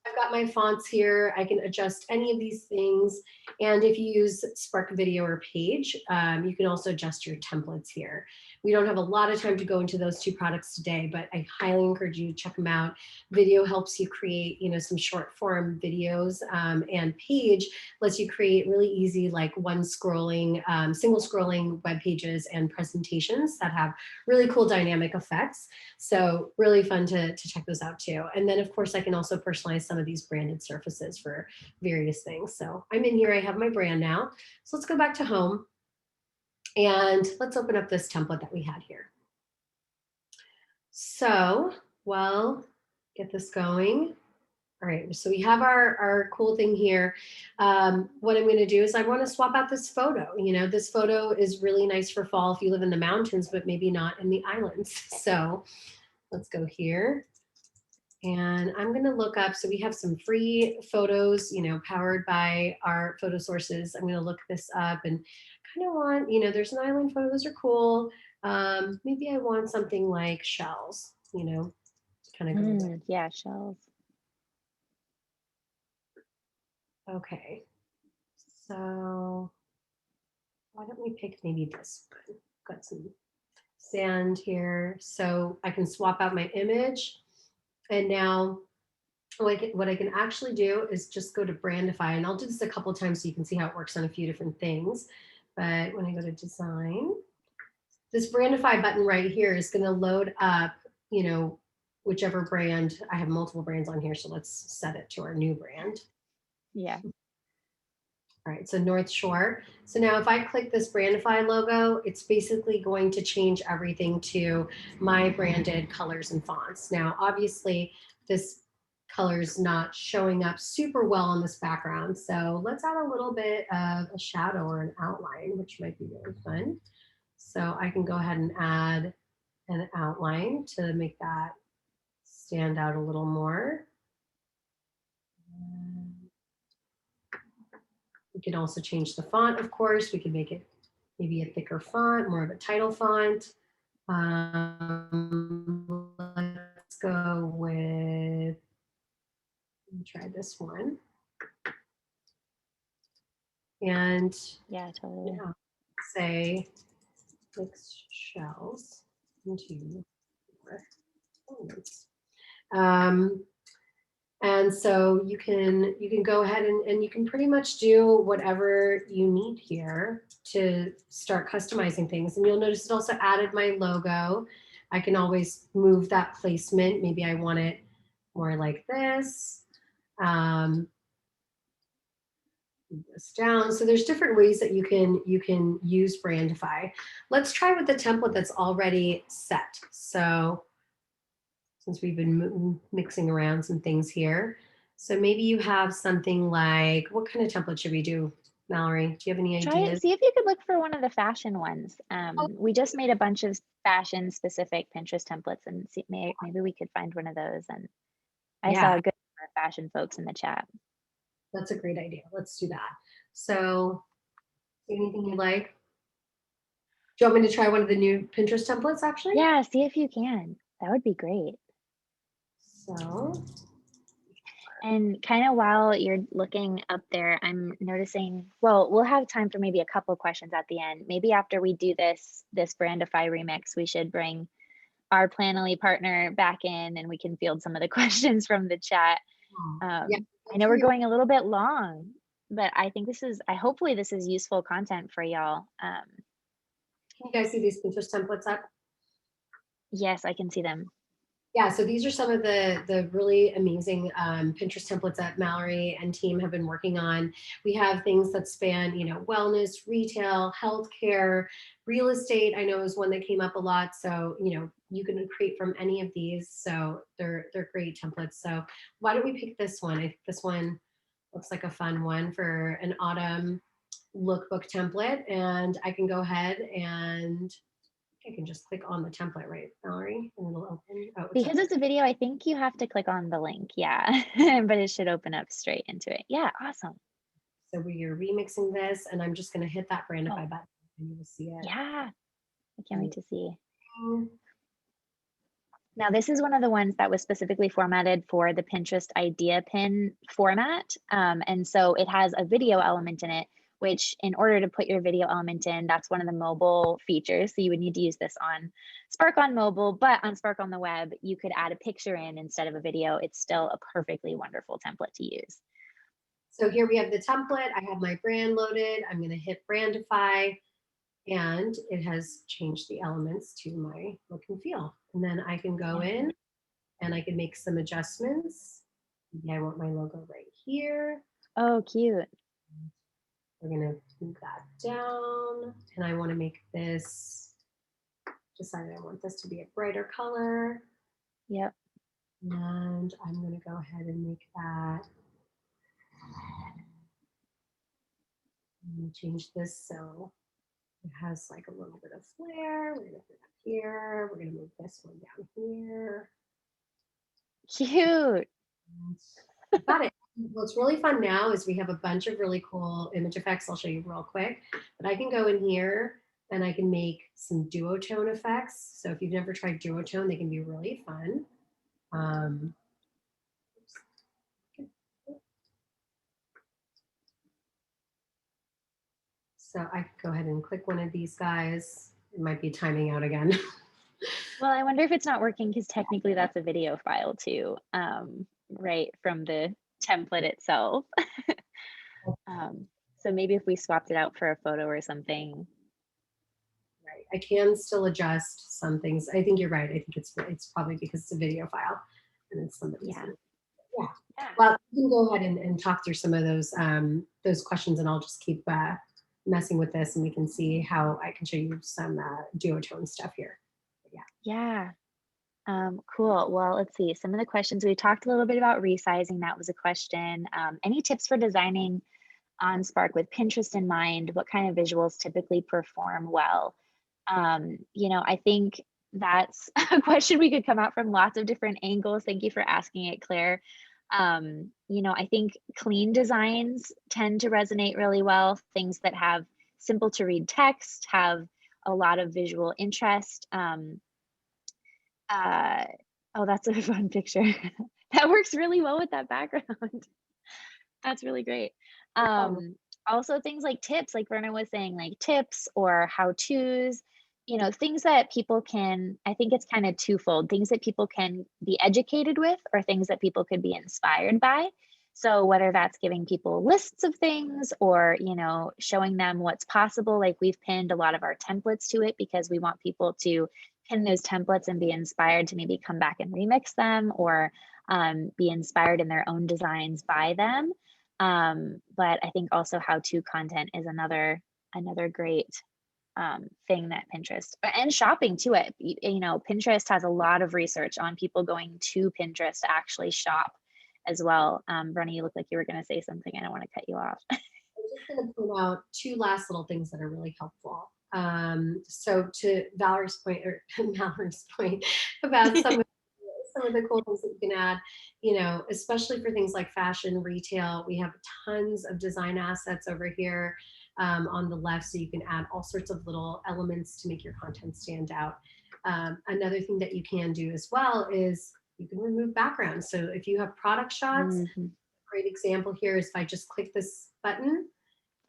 I've got my fonts here. I can adjust any of these things. And if you use Spark Video or Page, you can also adjust your templates here. We don't have a lot of time to go into those two products today, but I highly encourage you to check them out. Video helps you create, you know, some short form videos, and Page lets you create really easy, like single scrolling web pages and presentations that have really cool dynamic effects. So really fun to check those out too. And then of course I can also personalize some of these branded surfaces for various things. So I'm in here, I have my brand now. So let's go back to home and let's open up this template that we had here. So, well, get this going. All right, so we have our cool thing here. What I'm going to do is I want to swap out this photo. You know, this photo is really nice for fall if you live in the mountains, but maybe not in the islands. So let's go here. And I'm going to look up, so we have some free photos, you know, powered by our photo sources. I'm going to look this up and kind of want, you know, there's an island photo, those are cool. Maybe I want something like shells, you know, kind of go there. Yeah, shells. Okay, so why don't we pick maybe this one? Got some sand here, so I can swap out my image. And now what I can actually do is just go to Brandify, and I'll do this a couple of times so you can see how it works on a few different things. But when I go to design, this Brandify button right here is going to load up, you know, whichever brand. I have multiple brands on here, so let's set it to our new brand. Yeah. All right, so North Shore. So now if I click this Brandify logo, it's basically going to change everything to my branded colors and fonts. Now, obviously, this color is not showing up super well on this background. So let's add a little bit of a shadow or an outline, which might be really fun. So I can go ahead and add an outline to make that stand out a little more. We can also change the font, of course. We can make it maybe a thicker font, more of a title font. Let's go with, let me try this one. And yeah, totally. Yeah, say mix shells into elements. And so you can go ahead and you can pretty much do whatever you need here to start customizing things. And you'll notice it also added my logo. I can always move that placement. Maybe I want it more like this. Move this down. So there's different ways that you can use Brandify. Let's try with the template that's already set. So since we've been mixing around some things here. So maybe you have something like, what kind of template should we do, Mallory? Do you have any ideas? See if you could look for one of the fashion ones. Oh. We just made a bunch of fashion specific Pinterest templates, and see, maybe we could find one of those. And I saw a good number of fashion folks in the chat. That's a great idea. Let's do that. So anything you like? Do you want me to try one of the new Pinterest templates actually? Yeah, see if you can. That would be great. So, and kind of while you're looking up there, I'm noticing, well, we'll have time for maybe a couple of questions at the end. Maybe after we do this Brandify remix, we should bring our Planoly partner back in and we can field some of the questions from the chat. I know we're going a little bit long, but I think hopefully this is useful content for y'all. Can you guys see these Pinterest templates up? Yes, I can see them. Yeah, so these are some of the really amazing Pinterest templates that Mallory and team have been working on. We have things that span, wellness, retail, healthcare, real estate. I know is one that came up a lot. So, you can create from any of these. So they're great templates. So why don't we pick this one? I think this one looks like a fun one for an autumn lookbook template. And I can go ahead and I can just click on the template, right, Mallory? And it'll open. Oh, because it's a video, I think you have to click on the link. Yeah, but it should open up straight into it. Yeah, awesome. So we are remixing this, and I'm just going to hit that Brandify button, and you will see it. Yeah, I can't wait to see. Now, this is one of the ones that was specifically formatted for the Pinterest idea pin format. And so it has a video element in it, which in order to put your video element in, that's one of the mobile features. So you would need to use this on Spark on mobile, but on Spark on the web, you could add a picture in instead of a video. It's still a perfectly wonderful template to use. So here we have the template. I have my brand loaded. I'm going to hit Brandify, and it has changed the elements to my look and feel. And then I can go in and I can make some adjustments. Maybe I want my logo right here. Oh, cute. We're going to move that down, and I want to make this, decided I want this to be a brighter color. Yep. And I'm going to go ahead and make that. I'm going to change this so it has like a little bit of flare. We're going to put it up here. We're going to move this one down here. Cute. Got it. What's really fun now is we have a bunch of really cool image effects. I'll show you real quick, but I can go in here and I can make some duotone effects. So if you've never tried duotone, they can be really fun. So I could go ahead and click one of these guys. It might be timing out again. Well, I wonder if it's not working because technically that's a video file too, right from the template itself. So maybe if we swapped it out for a photo or something. Right, I can still adjust some things. I think you're right. I think it's probably because it's a video file and it's somebody's. Yeah. Well, you can go ahead and talk through some of those questions, and I'll just keep messing with this, and we can see how I can show you some duotone stuff here. Yeah. Cool. Well, let's see. Some of the questions, we talked a little bit about resizing. That was a question. Any tips for designing on Spark with Pinterest in mind? What kind of visuals typically perform well? I think that's a question we could come out from lots of different angles. Thank you for asking it, Claire. I think clean designs tend to resonate really well. Things that have simple to read text, have a lot of visual interest. Oh, that's a fun picture. That works really well with that background. That's really great. Also things like tips, like Verna was saying, like tips or how-tos, things that people can, I think it's kind of twofold, things that people can be educated with or things that people could be inspired by. So whether that's giving people lists of things or, showing them what's possible, like we've pinned a lot of our templates to it because we want people to pin those templates and be inspired to maybe come back and remix them or be inspired in their own designs by them. But I think also how-to content is another great thing that Pinterest and shopping to it. You know, Pinterest has a lot of research on people going to Pinterest to actually shop as well. Bernie, you look like you were going to say something. I don't want to cut you off. I'm just going to point out two last little things that are really helpful. So to Valerie's point, or Mallory's point about some of the cool things that you can add, you know, especially for things like fashion, retail, we have tons of design assets over here on the left, so you can add all sorts of little elements to make your content stand out. Another thing that you can do as well is you can remove backgrounds. So if you have product shots, a great example here is if I just click this button,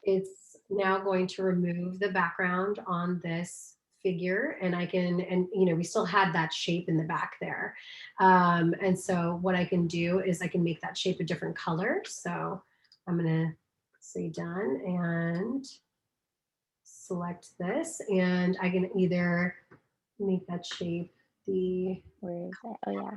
it's now going to remove the background on this figure, and I can, and you know, we still had that shape in the back there. And so what I can do is I can make that shape a different color. So I'm gonna say done and select this, and I can either make that shape the, Where is it? Oh yeah.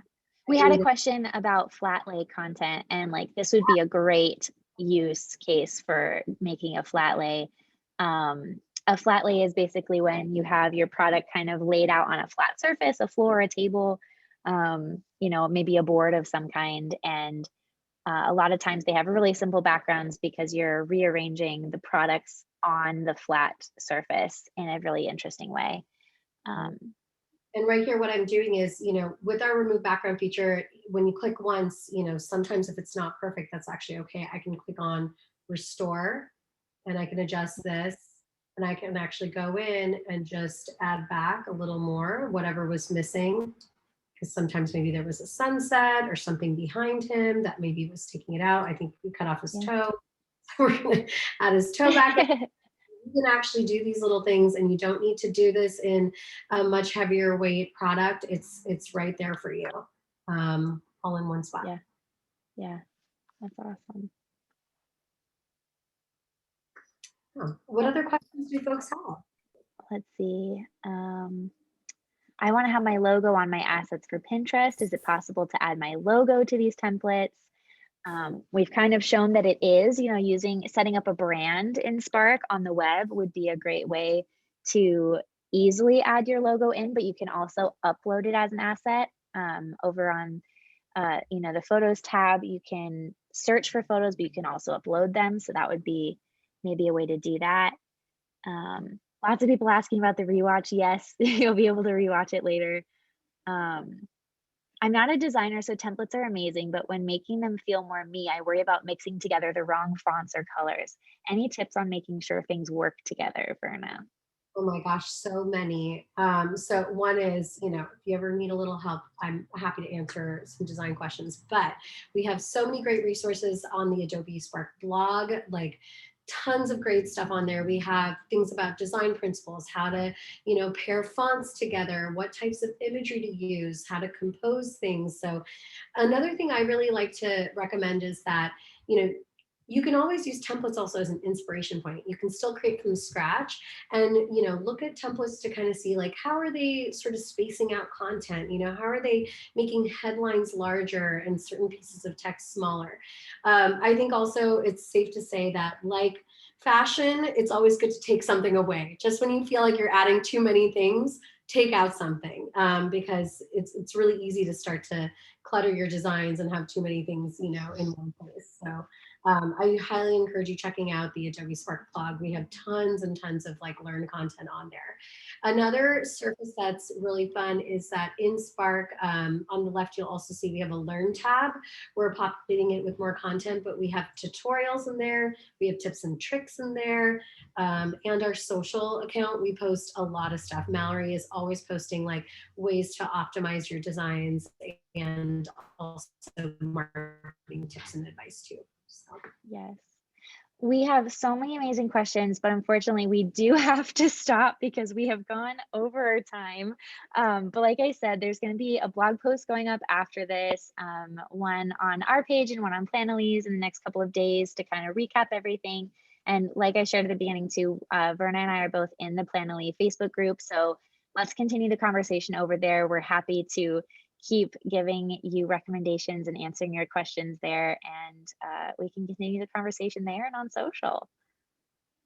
We had a question about flat lay content, and like this would be a great use case for making a flat lay. A flat lay is basically when you have your product kind of laid out on a flat surface, a floor, a table, you know, maybe a board of some kind. And a lot of times they have really simple backgrounds because you're rearranging the products on the flat surface in a really interesting way. And right here, what I'm doing is, you know, with our remove background feature, when you click once, you know, sometimes if it's not perfect, that's actually okay. I can click on restore and I can adjust this, and I can actually go in and just add back a little more, whatever was missing. Because sometimes maybe there was a sunset or something behind him that maybe was taking it out. I think we cut off his toe. So we're gonna add his toe back. You can actually do these little things, and you don't need to do this in a much heavier weight product. It's right there for you, all in one spot. Yeah, that's awesome. What other questions do folks have? Let's see. I want to have my logo on my assets for Pinterest. Is it possible to add my logo to these templates? We've kind of shown that it is, you know, setting up a brand in Spark on the web would be a great way to easily add your logo in, but you can also upload it as an asset. Over on, you know, the Photos tab, you can search for photos, but you can also upload them. So that would be maybe a way to do that. Lots of people asking about the rewatch. Yes, you'll be able to rewatch it later. I'm not a designer, so templates are amazing, but when making them feel more me, I worry about mixing together the wrong fonts or colors. Any tips on making sure things work together, Verna? Oh my gosh, so many. So one is, you know, if you ever need a little help, I'm happy to answer some design questions, but we have so many great resources on the Adobe Spark blog, like tons of great stuff on there. We have things about design principles, how to, you know, pair fonts together, what types of imagery to use, how to compose things. So another thing I really like to recommend is that, you know, you can always use templates also as an inspiration point. You can still create from scratch and, you know, look at templates to kind of see like, how are they sort of spacing out content? You know, how are they making headlines larger and certain pieces of text smaller? I think also it's safe to say that like fashion, it's always good to take something away. Just when you feel like you're adding too many things, take out something because it's really easy to start to clutter your designs and have too many things, you know, in one place. So I highly encourage you checking out the Adobe Spark blog. We have tons and tons of like learn content on there. Another surface that's really fun is that in Spark, on the left, you'll also see we have a learn tab. We're populating it with more content, but we have tutorials in there. We have tips and tricks in there. And our social account, we post a lot of stuff. Mallory is always posting like ways to optimize your designs and also marketing tips and advice too. So. Yes. We have so many amazing questions, but unfortunately we do have to stop because we have gone over our time. But like I said, there's going to be a blog post going up after this, one on our page and one on Planoly's in the next couple of days to kind of recap everything. And like I shared at the beginning too, Verna and I are both in the Planoly Facebook group. So let's continue the conversation over there. We're happy to keep giving you recommendations and answering your questions there, and we can continue the conversation there and on social.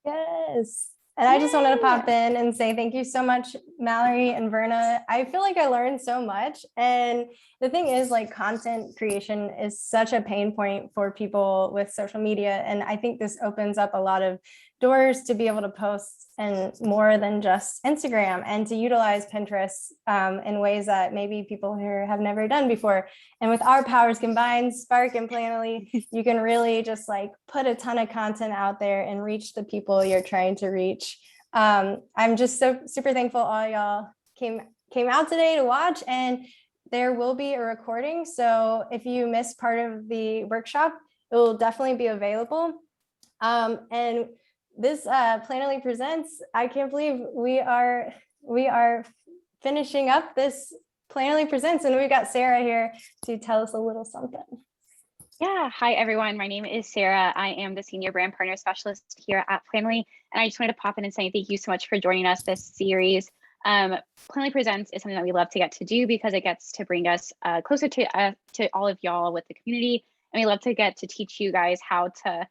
Yes. And I just wanted to Yay! pop in and say thank you so much, Mallory and Verna. I feel like I learned so much. And the thing is, like, content creation is such a pain point for people with social media. And I think this opens up a lot of doors to be able to post and more than just Instagram, and to utilize Pinterest in ways that maybe people here have never done before. And with our powers combined, Spark and Planoly, you can really just like put a ton of content out there and reach the people you're trying to reach. I'm just so super thankful all y'all came out today to watch, and there will be a recording. So if you missed part of the workshop, it will definitely be available. And this Planoly Presents, I can't believe we are finishing up this Planoly Presents, and we've got Sarah here to tell us a little something. Yeah, hi everyone. My name is Sarah. I am the Senior Brand Partner Specialist here at Planoly, and I just wanted to pop in and say thank you so much for joining us this series. Planoly Presents is something that we love to get to do because it gets to bring us closer to all of y'all with the community, and we love to get to teach you guys how to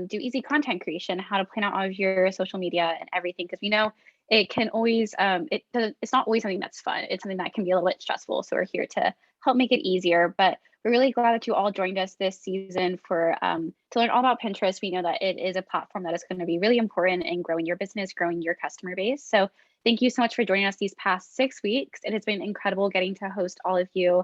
do easy content creation, how to plan out all of your social media and everything, because we know it can always it's not always something that's fun. It's something that can be a little bit stressful, so we're here to help make it easier. But we're really glad that you all joined us this season for to learn all about Pinterest. We know that it is a platform that is going to be really important in growing your business, growing your customer base. So thank you so much for joining us these past 6 weeks. It has been incredible getting to host all of you.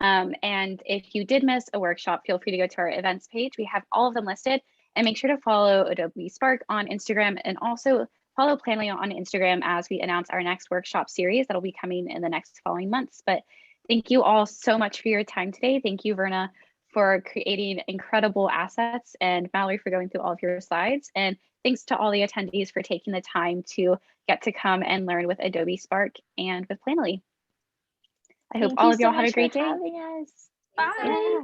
And if you did miss a workshop, feel free to go to our events page. We have all of them listed, and make sure to follow Adobe Spark on Instagram, and also follow Planoly on Instagram as we announce our next workshop series that'll be coming in the next following months. But thank you all so much for your time today. Thank you, Verna, for creating incredible assets, and Mallory for going through all of your slides. And thanks to all the attendees for taking the time to get to come and learn with Adobe Spark and with Planoly. I hope all of y'all have a great day. Having us. Bye. Yeah.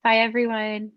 Bye, everyone.